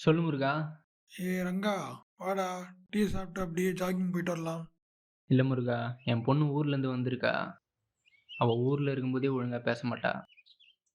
சொல்லு முருகா. ரங்கா, வாடா. டீ சாப்பிட்டு அப்படியே ஜாகிங் போயிட்டு வரலாம். இல்ல முருகா, என் பொண்ணு ஊர்லேருந்து வந்திருக்கா. அவ ஊர்ல இருக்கும்போதே ஒழுங்கா பேச மாட்டா.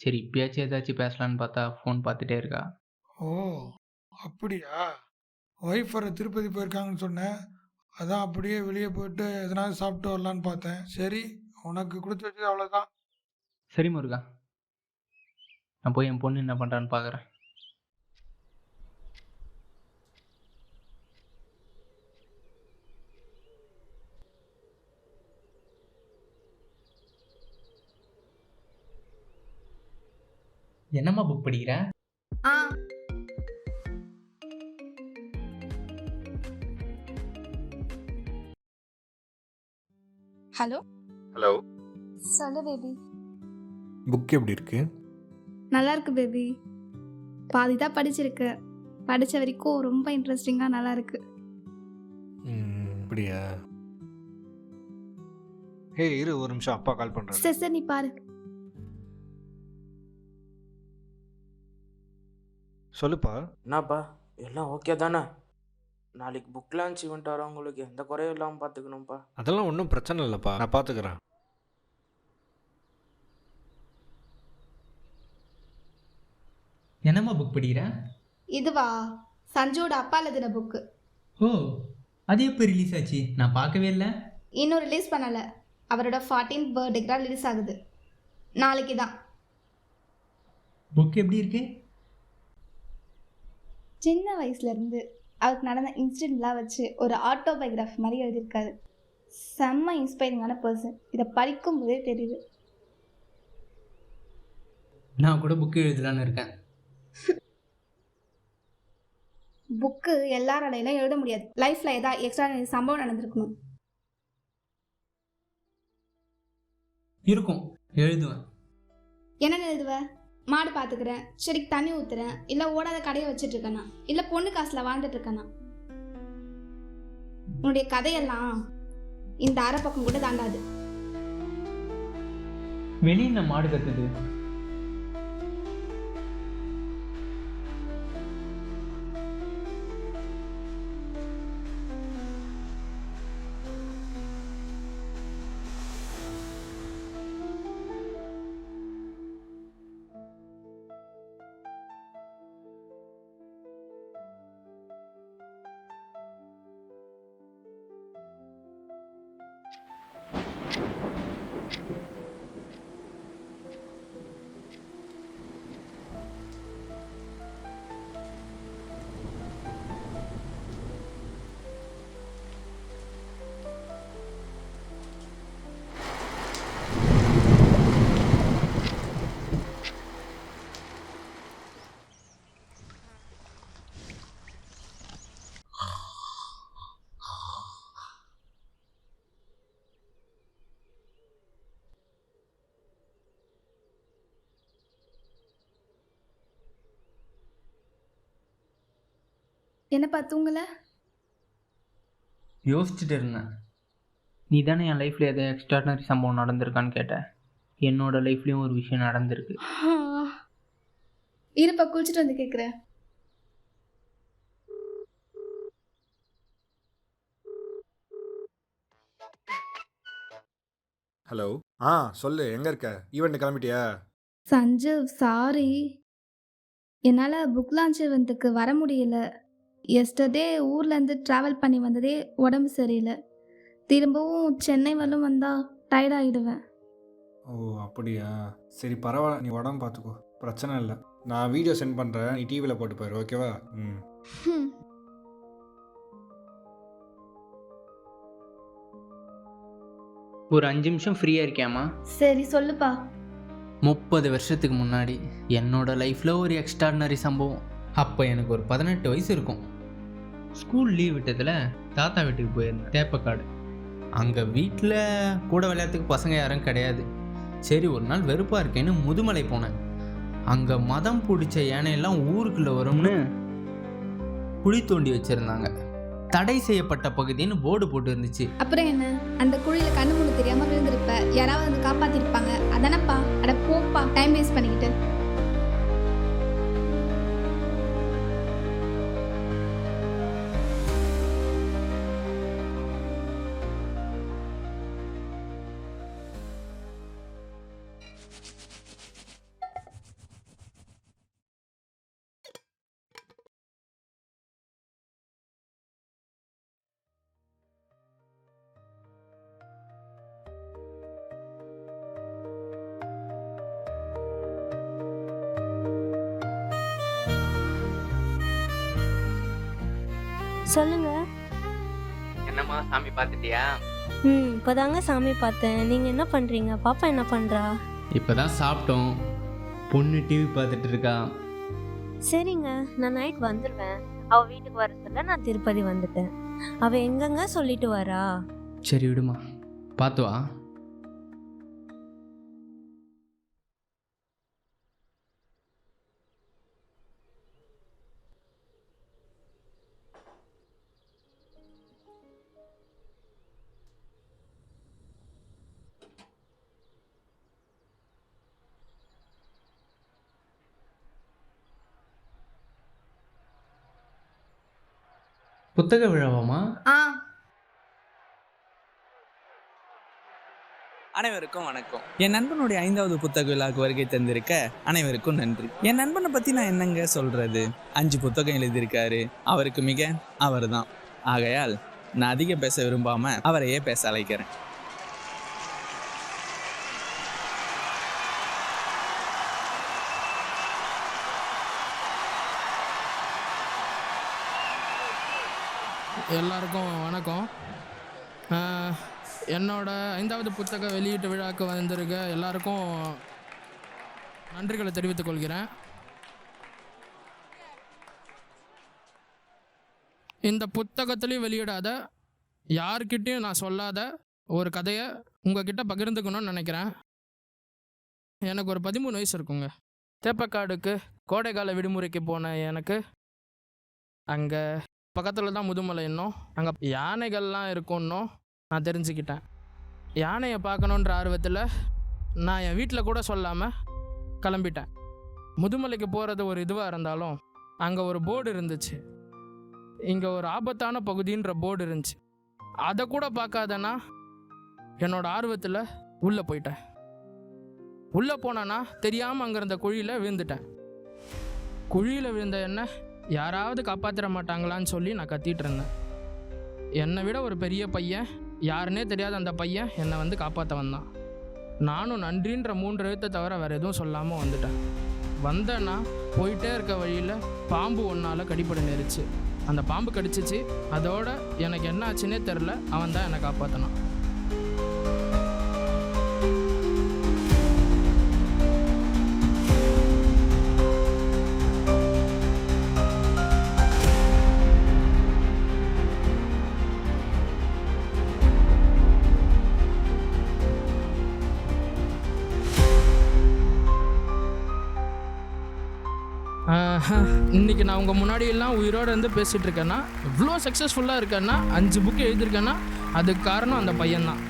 சரி இப்பயாச்சும் ஏதாச்சும் பேசலான்னு பார்த்தா ஃபோன் பார்த்துட்டே இருக்கா. ஓ, அப்படியா? ஒய்ஃப் வர திருப்பதி போயிருக்காங்கன்னு சொன்னேன். அதான் அப்படியே வெளியே போயிட்டு எதனாவது சாப்பிட்டு வரலான்னு பார்த்தேன். சரி, உனக்கு கொடுத்து வச்சது அவ்வளோதான். சரி முருகா, நான் போய் என் பொண்ணு என்ன பண்ணுறான்னு பார்க்குறேன். என்னம்மா புக் படிக்கிற? ஆ ஹலோ ஹலோ. சொல்லு பேபி. புக் எப்படி இருக்கு? நல்லா இருக்கு பேபி. பாதி தான் படிச்சிருக்கு. படிச்ச வரைக்கும் ரொம்ப இன்ட்ரெஸ்டிங்காக நல்லா இருக்கு. அப்படியா? ஹே இரு ஒரு நிமிஷம், அப்பா கால் பண்றாரு. சரி சரி, நீ பாரு. சொல்லுப்பா. என்னப்பா எல்லாம் ஓகே தானே? நாளைக்கு புக் லான்ச் ஈவெண்ட் வரவங்களுக்கு எந்த குறையும் இல்லாமல் பார்த்துக்கணும்ப்பா. அதெல்லாம் ஒன்றும் பிரச்சனை இல்லைப்பா, நான் பார்த்துக்கிறேன். என்னம்மா புக் படிக்கிற? இதுவா சஞ்சுவோட அப்பா எழுதின புக்கு. ஓ, அது எப்போ ரிலீஸ் ஆச்சு? நான் பார்க்கவே இல்லை. இன்னும் ரிலீஸ் பண்ணலை. அவரோட 14th பர்த்டேக்கு தான் ரிலீஸ் ஆகுது. நாளைக்கு தான். புக் எப்படி இருக்கு? சின்ன வயசுலேருந்து அவருக்கு நடந்த இன்சிடென்ட்லாம் வச்சு ஒரு ஆட்டோபயோகிராஃபி மாதிரி எழுதியிருக்காரு. செம்ம இன்ஸ்பைரிங்கான பர்சன். இதை படிக்கும் போதே தெரியுது. நான் கூட புக்கு எழுதலான்னு இருக்கேன். புக்கு எல்லாரோடையும் எழுத முடியாது. லைஃப்பில் ஏதாவது எக்ஸ்ட்ரா சம்பவம் நடந்திருக்கணும். இருக்கும், எழுதுவேன். என்னென்ன எழுதுவ? மாடு பார்த்துக்கிறேன், செடிக்கு தண்ணி ஊற்றுறேன், இல்லை ஓடாத கடையை வச்சுட்டு இருக்கேனா, இல்லை பொண்ணு காசில் வாழ்ந்துட்டு இருக்கேனா. உன்னுடைய கதையெல்லாம் இந்த அரை பக்கம் கூட தாண்டாது. வெளியில் மாடு கத்துது. என்னப்பா தூங்கல? யோசிச்சுட்டு இருந்தேன். நீ தானே என் லைஃப்பில் எதாவது எக்ஸ்ட்ராடனரி சம்பவம் நடந்திருக்கான்னு கேட்ட. என்னோட லைஃப்லேயும் ஒரு விஷயம் நடந்திருக்கு. இருப்பா, குளிச்சுட்டு வந்து கேட்குறேன். ஹலோ. சொல்லு, எங்கே இருக்க? ஈவெண்ட் கிளம்பிட்டியா? சஞ்சு, சாரி, என்னால் புக் லான்ச் ஈவெண்ட்டுக்கு வர முடியல. எஸ்டர்டே ஊர்லேருந்து ட்ராவல் பண்ணி வந்ததே உடம்பு சரியில்லை. திரும்பவும் சென்னை வரலும் வந்தால் டயர்டாகிடுவேன். ஓ அப்படியா, சரி பரவாயில்ல, நீ உடம்பு பார்த்துக்கோ, பிரச்சனை இல்லை. நான் வீடியோ சென்ட் பண்ணுறேன், நீ டிவியில் போட்டு போயிரு, ஓகேவா? ஒரு 5 நிமிஷம் ஃப்ரீயாக இருக்கியாம்மா? சரி சொல்லுப்பா. 30 வருஷத்துக்கு முன்னாடி என்னோட லைஃப்பில் ஒரு எக்ஸ்ட்ராடனரி சம்பவம். அப்போ எனக்கு ஒரு 18 வயசு இருக்கும். ஸ்கூல் லீவ் விட்டதில் தாத்தா வீட்டுக்கு போயிருந்தேன், தேப்பக்காடு. அங்கே வீட்டில் கூட விளையாட்டுக்கு பசங்க யாரும் கிடையாது. சரி ஒரு நாள் வெறுப்பாக இருக்கேன்னு முதுமலை போனேன். அங்கே மதம் பிடிச்ச யானையெல்லாம் ஊருக்குள்ளே வரும்னு குழி தோண்டி வச்சுருந்தாங்க. தடை செய்யப்பட்ட பகுதின்னு போர்டு போட்டு இருந்துச்சு. அப்புறம் என்ன, அந்த குழியில கண்ணு மூணு தெரியாம விழுந்திருப்ப, யாராவது வந்து காப்பாத்திருப்பாங்க, அதானப்பா. அட போப்பா, டைம் வேஸ்ட் பண்ணிக்கிட்டு. சொல்லுங்க. என்னம்மா சாமி பார்த்துட்டியா? இப்போதாங்க சாமி பார்த்தேன். நீங்கள் என்ன பண்ணுறீங்க? பாப்பா என்ன பண்ணுறா? இப்போதான் சாப்பிட்டோம். பொண்ணு டிவி பார்த்துட்டு இருக்கா. சரிங்க, நான் நைட் வந்துடுவேன். அவள் வீட்டுக்கு வர சொல்ல நான் திருப்பதி வந்துட்டேன். அவள் எங்கங்க சொல்லிட்டு வரா? சரி விடுமா, பார்த்து வா. புத்தக விழாவாமா? அனைவருக்கும் வணக்கம். என் நண்பனுடைய 5வது புத்தக விழாவுக்கு வருகை தந்திருக்க அனைவருக்கும் நன்றி. என் நண்பனை பற்றி நான் என்னங்க சொல்கிறது? 5 புத்தகம் எழுதியிருக்காரு. அவருக்கு மிக அவர் தான். ஆகையால் நான் அதிகம் பேச விரும்பாமல் அவரையே பேச அழைக்கிறேன். எல்லாருக்கும் வணக்கம். என்னோட 5வது புத்தக வெளியீட்டு விழாவுக்கு வந்திருக்க எல்லாருக்கும் நன்றிகளை தெரிவித்துக் கொள்கிறேன். இந்த புத்தகத்துலேயும் வெளியிடாத, யார்கிட்டையும் நான் சொல்லாத ஒரு கதையை உங்ககிட்ட பகிர்ந்துக்கணும்னு நினைக்கிறேன். எனக்கு ஒரு 13 வயசு இருக்குங்க. தேப்பக்காடுக்கு கோடைக்கால விடுமுறைக்கு போன எனக்கு அங்கே பக்கத்தில் தான் முதுமலை, இன்னும் அங்கே யானைகள்லாம் இருக்குன்னும் நான் தெரிஞ்சுக்கிட்டேன். யானையை பார்க்கணுன்ற ஆர்வத்தில் நான் என் வீட்டில் கூட சொல்லாமல் கிளம்பிட்டேன். முதுமலைக்கு போகிறது ஒரு இதுவாக இருந்தாலும் அங்கே ஒரு போர்டு இருந்துச்சு, இங்கே ஒரு ஆபத்தான பகுதின்ற போர்டு இருந்துச்சு. அதை கூட பார்க்காதனா என்னோட ஆர்வத்தில் உள்ளே போயிட்டேன். உள்ளே போனேன்னா தெரியாமல் அங்கே இருந்த குழியில் விழுந்துட்டேன். குழியில் விழுந்த என்ன யாராவது காப்பாற்றிட மாட்டாங்களான்னு சொல்லி நான் கத்திட்டு இருந்தேன். என்னை விட ஒரு பெரிய பையன், யாருன்னே தெரியாத அந்த பையன் என்னை வந்து காப்பாற்ற வந்தான். நானும் நன்றின்ற 3 எழுத்தை தவிர வேறு எதுவும் சொல்லாமல் வந்துட்டேன். வந்தேன்னா போயிட்டே இருக்க வழியில் பாம்பு ஒன்றால் கடிப்பட நேரிச்சு. அந்த பாம்பு கடிச்சிச்சு. அதோட எனக்கு என்ன ஆச்சுன்னே தெரில. அவன் தான் என்னை காப்பாற்றினான். இன்றைக்கி நான் உங்கள் முன்னாடியெல்லாம் உயிரோடு வந்து பேசிகிட்டு இருக்கேன்னா, இவ்வளோ சக்ஸஸ்ஃபுல்லாக இருக்கேன்னா, 5 புக்கு எழுதியிருக்கேன்னா அதுக்கு காரணம் அந்த பையன்தான்.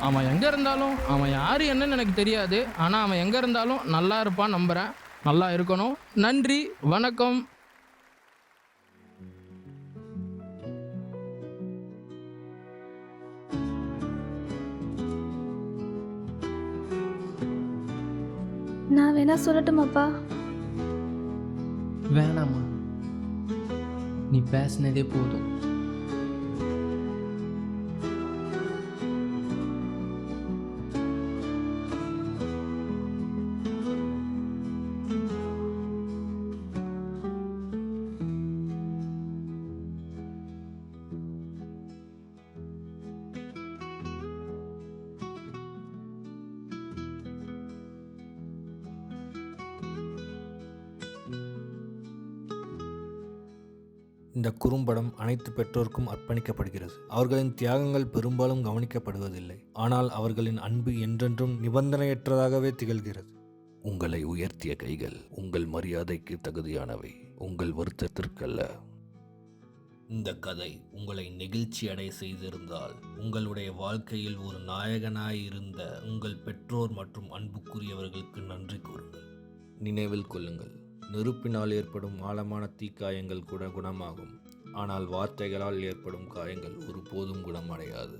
அவன் எங்கே இருந்தாலும், அவன் யார் என்னன்னு எனக்கு தெரியாது, ஆனால் அவன் எங்கே இருந்தாலும் நல்லா இருப்பான் நம்புகிறேன். நல்லா இருக்கணும். நன்றி, வணக்கம். நான் வேணா சொல்லட்டுமாப்பா? வேணாம்மா, நீ பேசினதே போதும். இந்த குறும்படம் அனைத்து பெற்றோருக்கும் அர்ப்பணிக்கப்படுகிறது. அவர்களின் தியாகங்கள் பெரும்பாலும் கவனிக்கப்படுவதில்லை, ஆனால் அவர்களின் அன்பு என்றென்றும் நிபந்தனையற்றதாகவே திகழ்கிறது. உங்களை உயர்த்திய கைகள் உங்கள் மரியாதைக்கு தகுதியானவை, உங்கள் வருத்தத்திற்கல்ல. இந்த கதை உங்களை நெகிழ்ச்சி அடைய செய்திருந்தால், உங்களுடைய வாழ்க்கையில் ஒரு நாயகனாயிருந்த உங்கள் பெற்றோர் மற்றும் அன்புக்குரியவர்களுக்கு நன்றி கூறுங்கள். நினைவில் கொள்ளுங்கள், நெருப்பினால் ஏற்படும் ஆழமான தீக்காயங்கள் கூட குணமாகும், ஆனால் வார்த்தைகளால் ஏற்படும் காயங்கள் ஒருபோதும் குணமடையாது.